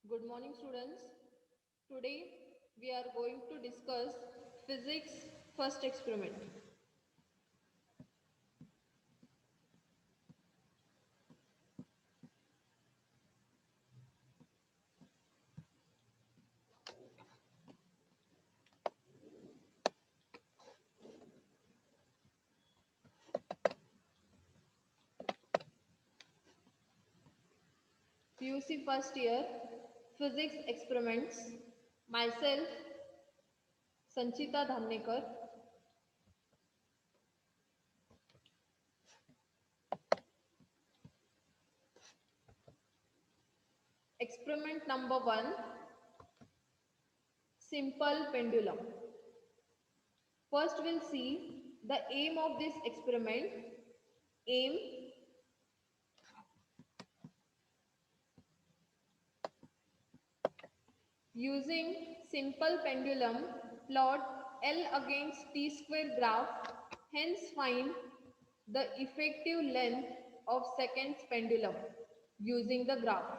Good morning, students. Today we are going to discuss physics first experiment. PUC first year physics experiments. Myself, Sanchita Dhamnekar. Experiment number 1, simple pendulum. First we'll see the aim of this experiment. Aim: using simple pendulum, plot L against t square graph, hence find the effective length of seconds pendulum using the graph.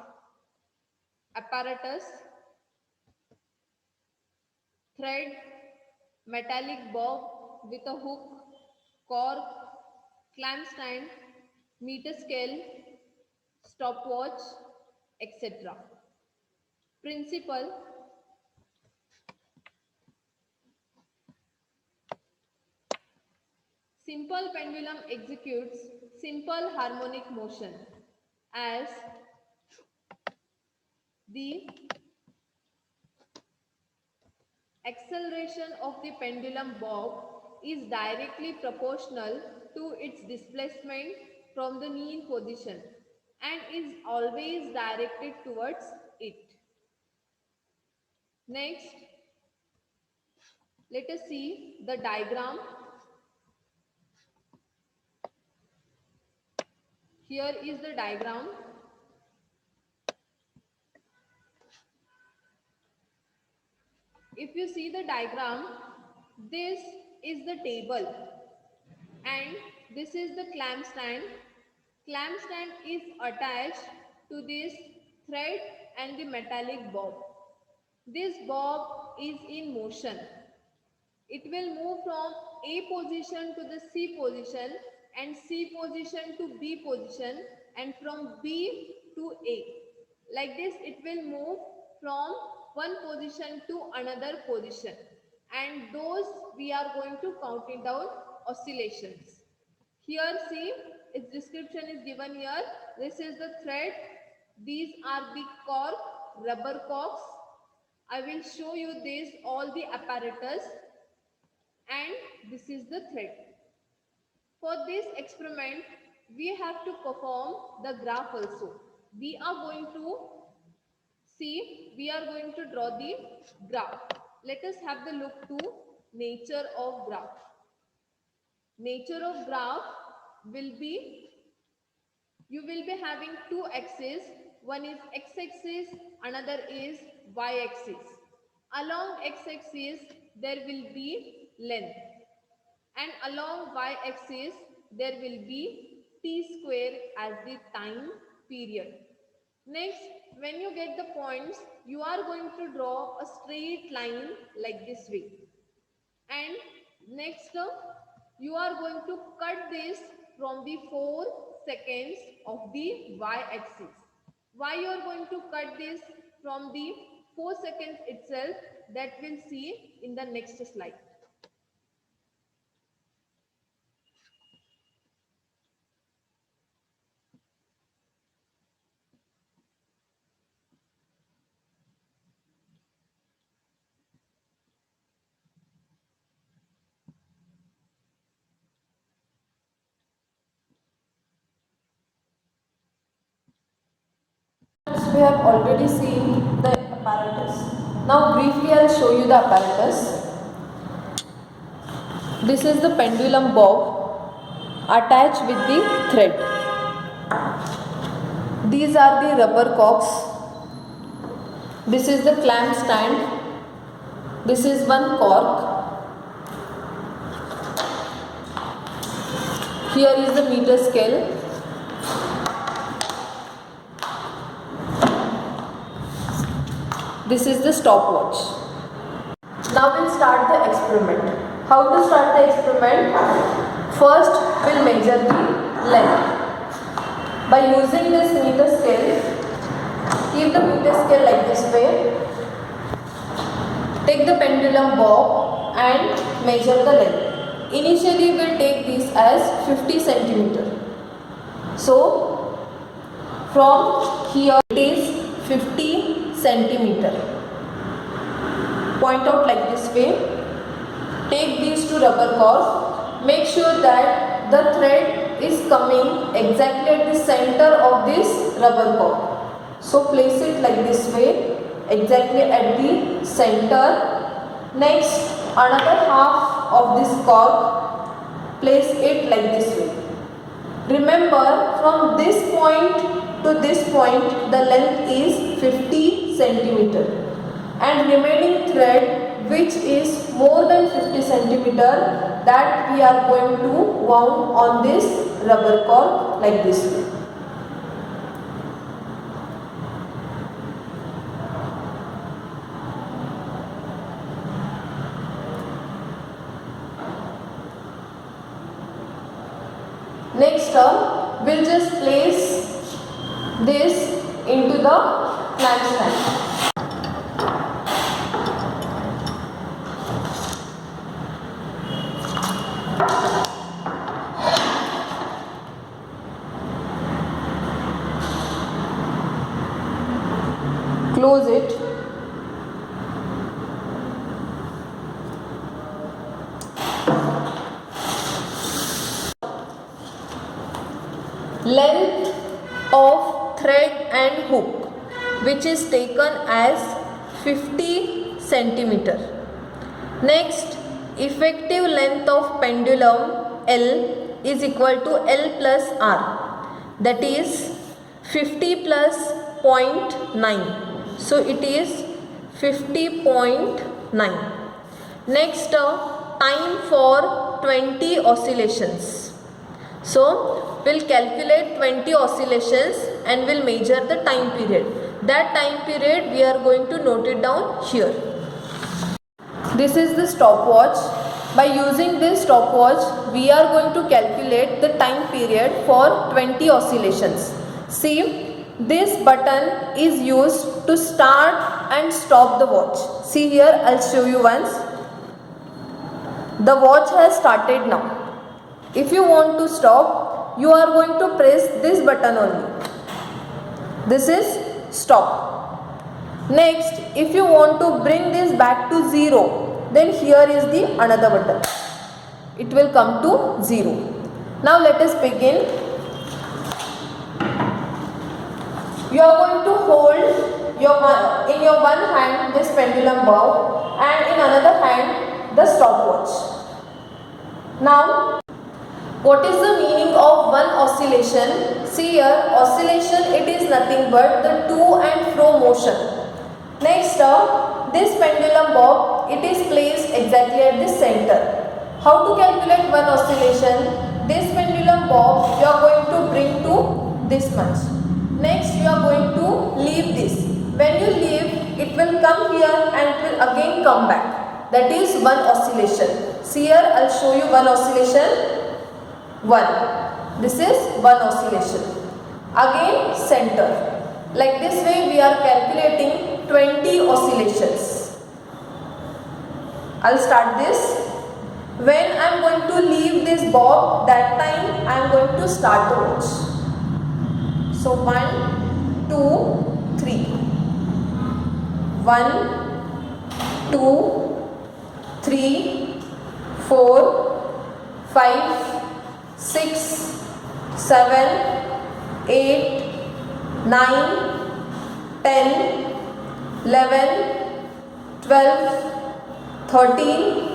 Apparatus: thread, metallic bob with a hook, cork, clamp stand, meter scale, stopwatch, etc. Principle: simple pendulum executes simple harmonic motion as the acceleration of the pendulum bob is directly proportional to its displacement from the mean position and is always directed towards it. Next, let us see the diagram. Here is the diagram. If you see the diagram, this is the table and this is the clamp stand. Clamp stand is attached to this thread and the metallic bob. This bob is in motion. It will move from A position to the C position and C position to B position and from B to A. Like this it will move from one position to another position, and those we are going to count it down oscillations. Here see, its description is given here. This is the thread. These are the cork, rubber corks. I will show you this, all the apparatus, and this is the thread. For this experiment, we have to perform the graph also. We are going to draw the graph. Let us have the look to nature of graph. Nature of graph will be, you will be having two axes. One is x-axis, another is y-axis. Along x-axis there will be length, and along y-axis there will be t square as the time period. Next, when you get the points, you are going to draw a straight line like this way. And next, you are going to cut this from the 4 seconds of the y-axis. Why you are going to cut this from the 4 seconds itself, that we'll see in the next slide. We have already seen the apparatus. Now briefly I will show you the apparatus. This is the pendulum bob attached with the thread. These are the rubber corks. This is the clamp stand. This is one cork. Here is the meter scale. This is the stopwatch. Now we'll start the experiment. How to start the experiment? First, we'll measure the length. By using this meter scale, keep the meter scale like this way. Take the pendulum bob and measure the length. Initially, we'll take this as 50 centimeter. So, from here it is 50 centimeter. Point out like this way. Take these two rubber cords. Make sure that the thread is coming exactly at the center of this rubber cord. So place it like this way, exactly at the center. Next, another half of this cord, place it like this way. Remember, from this point to this point, the length is 50 centimeter. And remaining thread, which is more than 50 centimeter, that we are going to wound on this rubber cord like this way. Next term, we'll just place this into the clamp stand. Close it. Length of thread and hook, which is taken as 50 centimeter. Next, effective length of pendulum L is equal to L plus R, that is 50 plus 0.9. So it is 50.9. Next, time for 20 oscillations. So we'll calculate 20 oscillations and we'll measure the time period. That time period we are going to note it down here. This is the stopwatch. By using this stopwatch, we are going to calculate the time period for 20 oscillations. See, this button is used to start and stop the watch. See here, I'll show you once. The watch has started now. If you want to stop, you are going to press this button only. This is stop. Next, if you want to bring this back to 0, then here is the another button. It will come to 0. Now let us begin. You are going to hold in your one hand this pendulum bob and in another hand the stopwatch. Now, what is the meaning of one oscillation? See here, oscillation, it is nothing but the to and fro motion. Next, this pendulum bob, it is placed exactly at the center. How to calculate one oscillation? This pendulum bob you are going to bring to this much. Next, you are going to leave this. When you leave, it will come here and it will again come back. That is one oscillation. See here, I will show you one oscillation. 1. This is one oscillation. Again, center. Like this way, we are calculating 20 oscillations. I will start this. When I am going to leave this bob, that time I am going to start the watch. So 1, 2, 3. 1, 2, 3, 4, 5, 6, 7, 8, 9, 10, 11, 12, 13,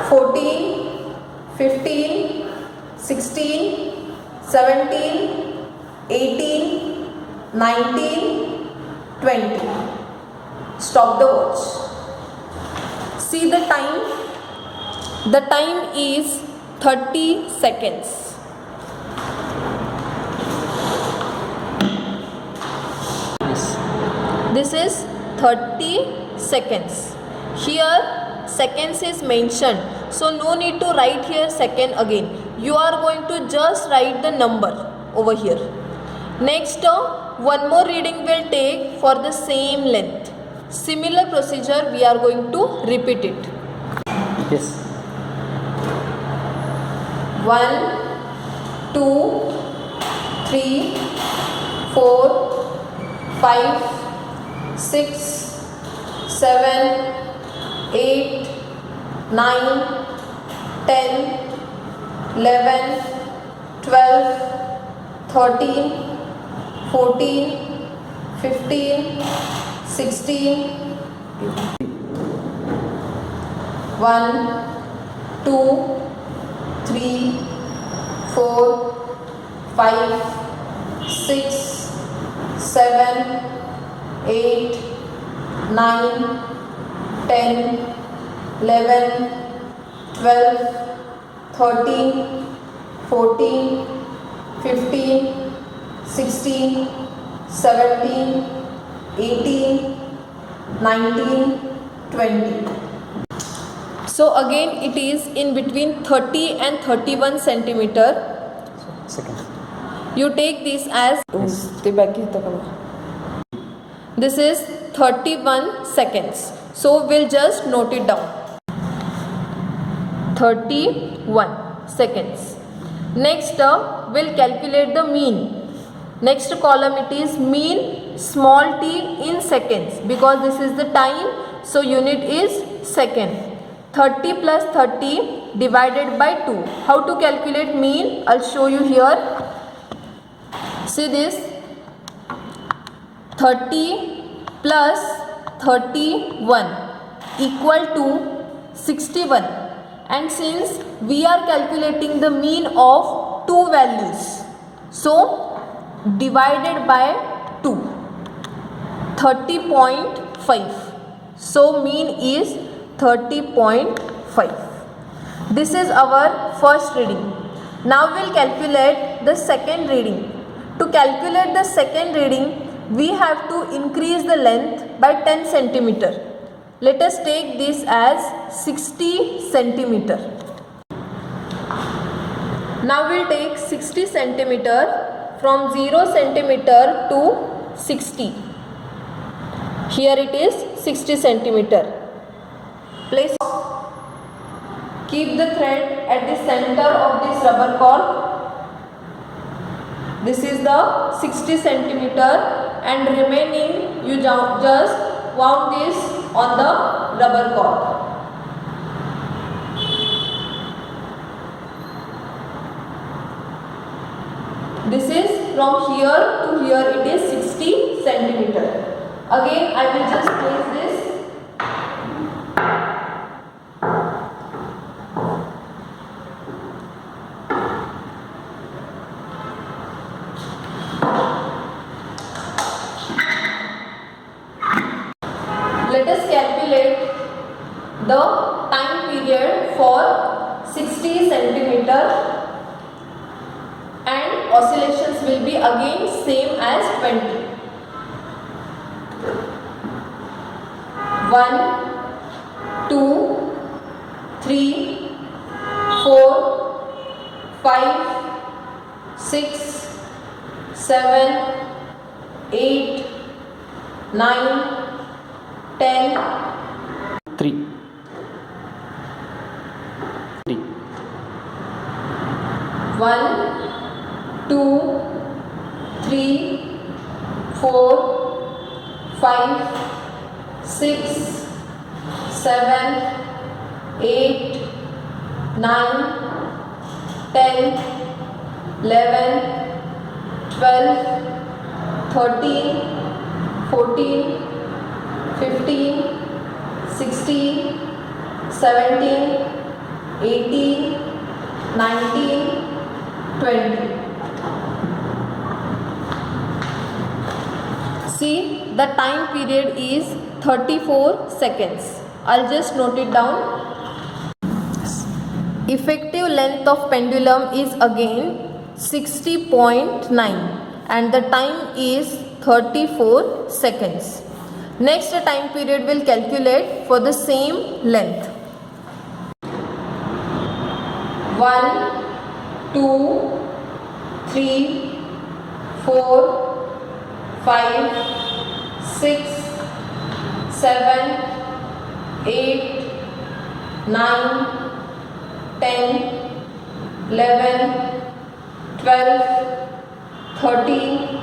14, 15, 16, 17, 18, 19, 20. Stop the watch. See the time. The time is 30 seconds. This is 30 seconds. Here seconds is mentioned, so no need to write here second again. You are going to just write the number over here. Next, one more reading will take for the same length. Similar procedure we are going to repeat it. Yes. 1, 2, 3, 4, 5, 6, 7, 8, 9, 10, 11, 12, 13, 14, 15, 16, 1, 2, 3, 4, 5, 6, 7, 8, 9, 10, 11, 12, 13, 14, 15, 16, 17, 18, 19, 20. So again it is in between 30 and 31 centimeter. Second. You take this as Yes. this is 31 seconds. So we'll just note it down. 31 seconds. Next we'll calculate the mean. Next column it is mean small t in seconds, because this is the time, so unit is second. 30 plus 30 divided by 2. How to calculate mean? I'll show you here. See this, 30 plus 31 equal to 61, and since we are calculating the mean of two values, so divided by 2, 30.5. So mean is 30.5. This is our first reading. Now we'll calculate the second reading. To calculate the second reading, we have to increase the length by 10 centimeter. Let us take this as 60 centimeter. Now we'll take 60 centimeter from 0 centimeter to 60. Here it is 60 centimeter. Place, keep the thread at the center of this rubber cord. This is the 60 centimeter, and remaining you just wound this on the rubber cord. This is from here to here, it is 60 centimeter. Again I will just place this. Let us calculate the time period for 60 centimeter, and oscillations will be again same as 20. 1, 2, 3, 4, 5, 6, 7, 8, 9, 10, 3. 3. 1, 2, 3, 4, 5, 6, 7, 8, 9, 10, 11, 12, 13, 14, 15, 16, 17, 18, 19, 20. See, the time period is 34 seconds. I'll just note it down. Effective length of pendulum is again 60.9 and the time is 34 seconds. Next time period will calculate for the same length. 1, 2, 3, 4, 5, 6, 7, 8, 9, 10, 11, 12, 13,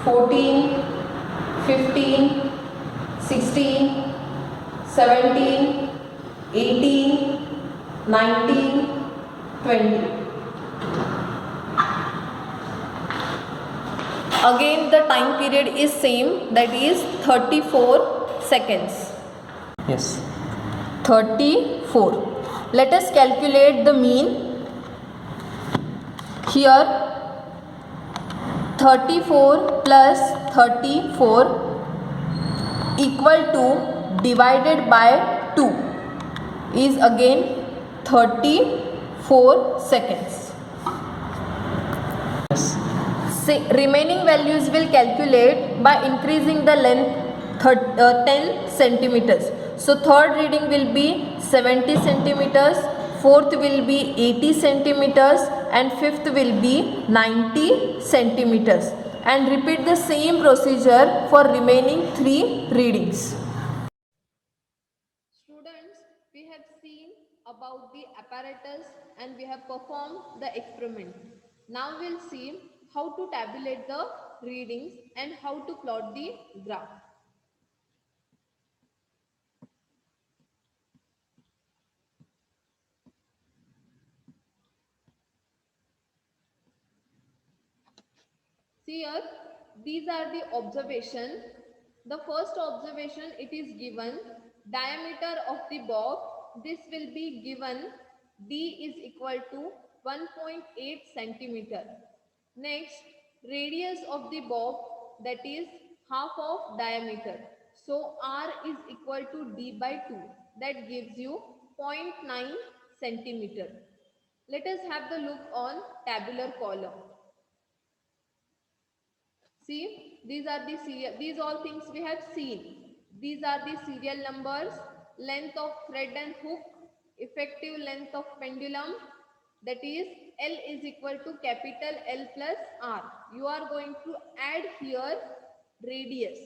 14, 15, 16, 17, 18, 19, 20. Again the time period is same, that is 34 seconds. Yes. 34. Let us calculate the mean. Here 34 plus 34 equal to divided by 2 is again 34 seconds. Yes. Remaining values will calculate by increasing the length 10 centimeters. So third reading will be 70 centimeters, fourth will be 80 centimeters and fifth will be 90 centimeters, and repeat the same procedure for remaining 3 readings. Students, we have seen about the apparatus and we have performed the experiment. Now we'll see how to tabulate the readings and how to plot the graph. See here, these are the observation. The first observation, it is given diameter of the bob. This will be given D is equal to 1.8 centimeter. Next, radius of the bob, that is half of diameter. So R is equal to D by 2. That gives you 0.9 centimeter. Let us have the look on tabular column. See, these are the serial, these all things we have seen. These are the serial numbers, length of thread and hook, effective length of pendulum, that is L is equal to capital L plus R. You are going to add here radius,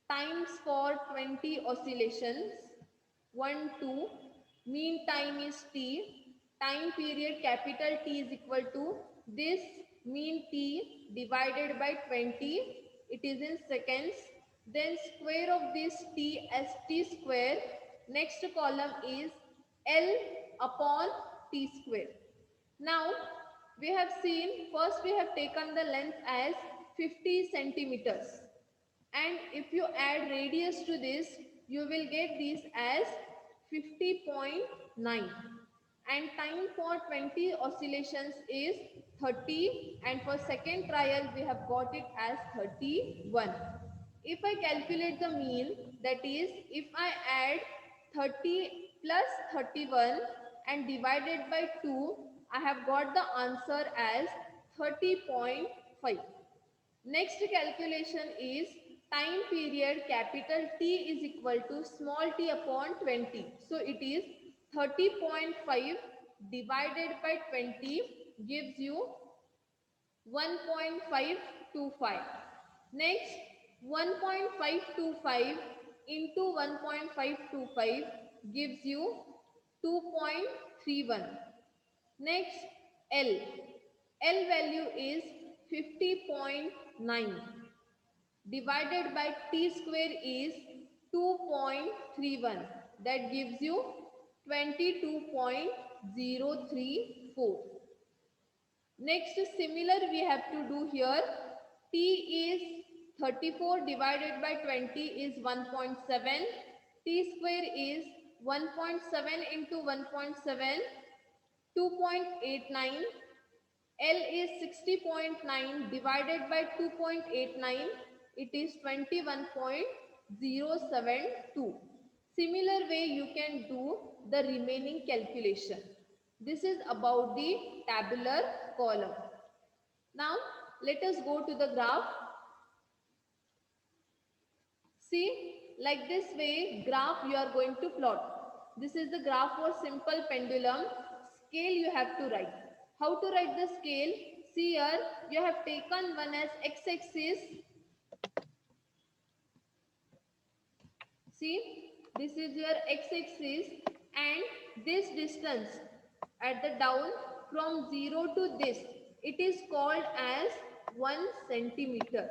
times for 20 oscillations, 1, 2, mean time is T, time period capital T is equal to this mean T divided by 20, it is in seconds, then square of this T as T square, next column is L upon T square. Now we have seen, first we have taken the length as 50 centimeters, and if you add radius to this, you will get this as 50.9, and time for 20 oscillations is 30, and for second trial we have got it as 31. If I calculate the mean, that is if I add 30 plus 31 and divided by 2, I have got the answer as 30.5. Next calculation is time period capital T is equal to small t upon 20. So it is 30.5 divided by 20 gives you 1.525. Next, 1.525 into 1.525 gives you 2.31. Next, L. L value is 50.9 divided by T square is 2.31. That gives you 22.034. Next, similar we have to do here. T is 34 divided by 20 is 1.7. T square is 1.7 into 1.7, 2.89. L is 60.9 divided by 2.89, it is 21.072. Similar way you can do the remaining calculation. This is about the tabular column. Now let us go to the graph. See, like this way graph you are going to plot. This is the graph for simple pendulum. Scale you have to write. How to write the scale? See here, you have taken one as x-axis. See, this is your x-axis and this distance at the down from 0 to this, it is called as 1 centimeter.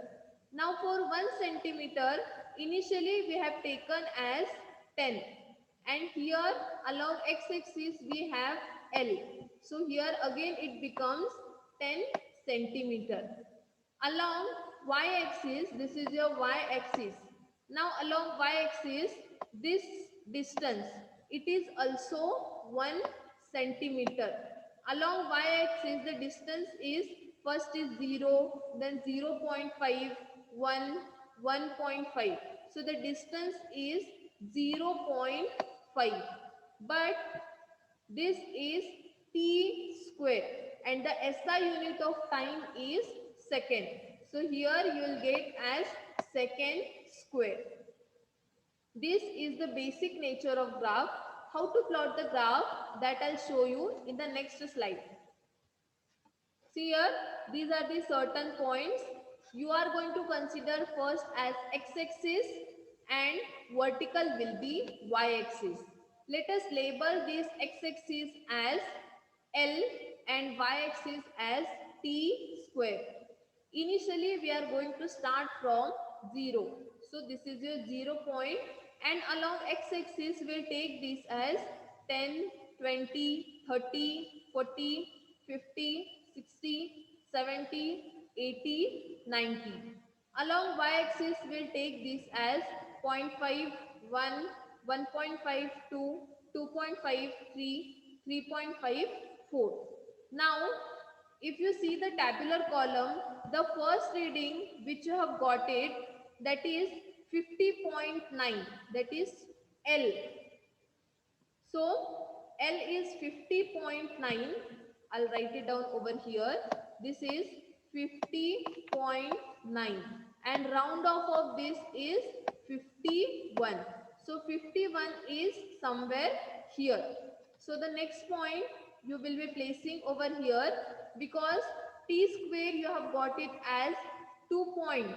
Now for 1 centimeter, initially we have taken as 10 and here along x-axis we have L. So here again it becomes 10 centimeter. Along y-axis, this is your y-axis. Now along y-axis, this distance, it is also 1 centimeter. Along y-axis, the distance is first is 0, then 0 0.5, 1, 1.5. So the distance is 0 0.5. But this is t square and the SI unit of time is second. So here you will get as second square. This is the basic nature of graph. How to plot the graph, that I'll show you in the next slide. See here, these are the certain points. You are going to consider first as x-axis and vertical will be y-axis. Let us label this x-axis as L and y-axis as t square. Initially, we are going to start from 0. So, this is your 0 point and along x-axis, we will take this as 10, 20, 30, 40, 50, 60, 70, 80, 90. Along y-axis, we will take this as 0.5, 1, 1.5, 2, 2.5, 3, 3.5, 4. Now, if you see the tabular column, the first reading which you have got it, that is 50.9, that is L. So L is 50.9. I'll write it down over here. This is 50.9 and round off of this is 51. So 51 is somewhere here. So the next point you will be placing over here, because t square you have got it as 2 point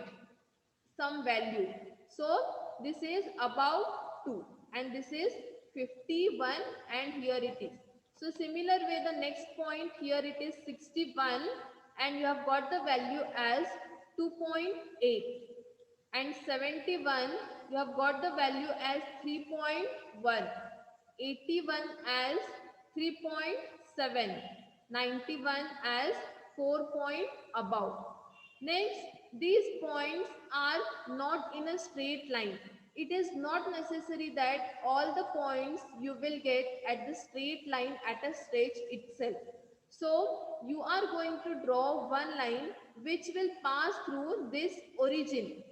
some value. So this is about 2 and this is 51 and here it is. So similar way the next point, here it is 61 and you have got the value as 2.8 and 71 you have got the value as 3.1, 81 as 3.7, 91 as 4 point above. Next, these points are not in a straight line. It is not necessary that all the points you will get at the straight line at a stretch itself. So, you are going to draw one line which will pass through this origin.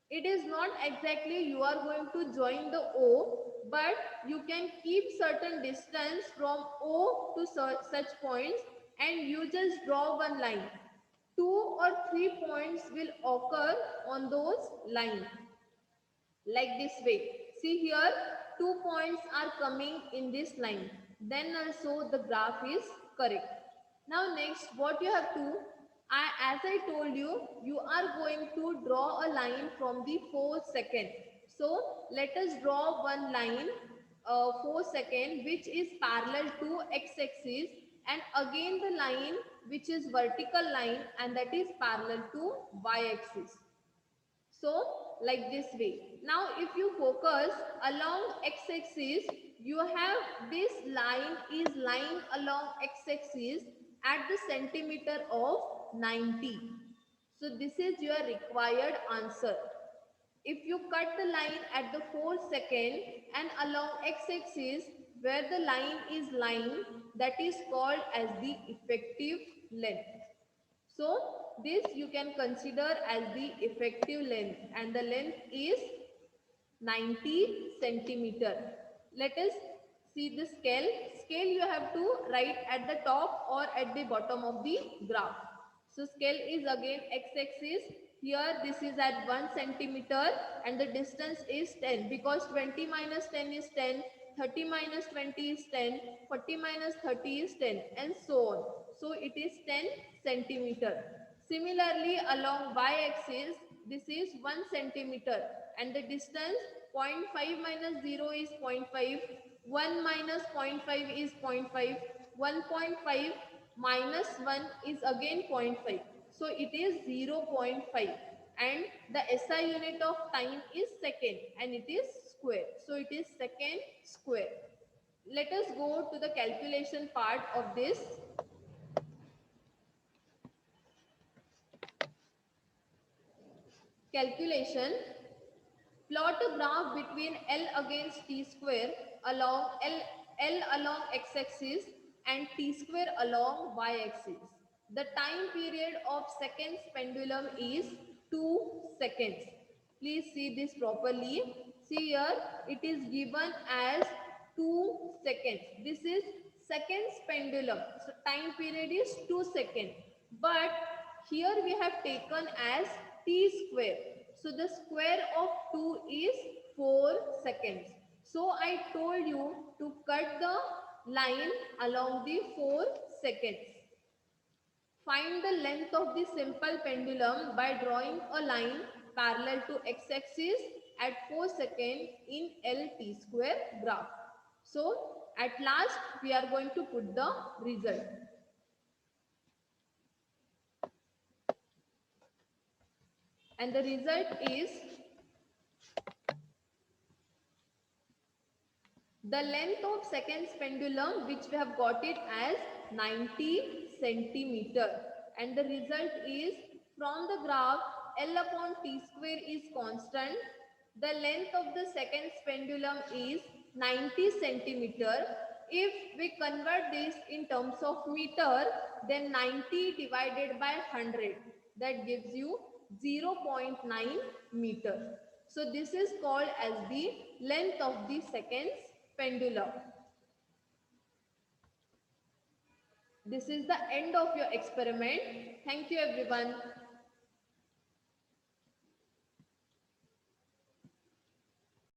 It is not exactly you are going to join the O, but you can keep certain distance from O to such points and you just draw one line. 2 or 3 points will occur on those lines like this way. See here, 2 points are coming in this line. Then also the graph is correct. Now next, what you have to, as I told you, you are going to draw a line from the 4 second. So let us draw one line 4 second which is parallel to x-axis and again the line which is vertical line and that is parallel to y-axis. So like this way. Now if you focus along x-axis, you have this line is lying along x-axis at the centimeter of 90. So this is your required answer. If you cut the line at the 4 second and along x-axis where the line is lying, that is called as the effective length. So this you can consider as the effective length and the length is 90 centimeter. Let us see the scale. Scale you have to write at the top or at the bottom of the graph. So scale is again x-axis Here this is at 1 centimeter and the distance is 10 because 20 minus 10 is 10, 30 minus 20 is 10, 40 minus 30 is 10 and so on. So it is 10 centimeter. Similarly, along y-axis, this is 1 centimeter and the distance 0.5 minus 0 is 0.5, 1 minus 0.5 is 0.5, 1.5 minus 1 is again 0.5. So it is 0.5 and the SI unit of time is second and it is square. So it is second square. Let us go to the calculation part of this. Calculation. Plot a graph between L against T square along L along x-axis and T square along y-axis. The time period of seconds pendulum is 2 seconds. Please see this properly. See here, it is given as 2 seconds. This is seconds pendulum. So time period is 2 seconds. But here we have taken as T square. So the square of 2 is 4 seconds. So I told you to cut the line along the 4 seconds. Find the length of the simple pendulum by drawing a line parallel to x-axis at 4 seconds in LT square graph. So at last we are going to put the result. And the result is the length of seconds pendulum, which we have got it as 90 centimeter, and the result is from the graph L upon T square is constant. The length of the seconds pendulum is 90 centimeter. If we convert this in terms of meter, then 90 divided by 100, that gives you 0.9 meter. So this is called as the length of the seconds pendulum. This is the end of your experiment. Thank you everyone.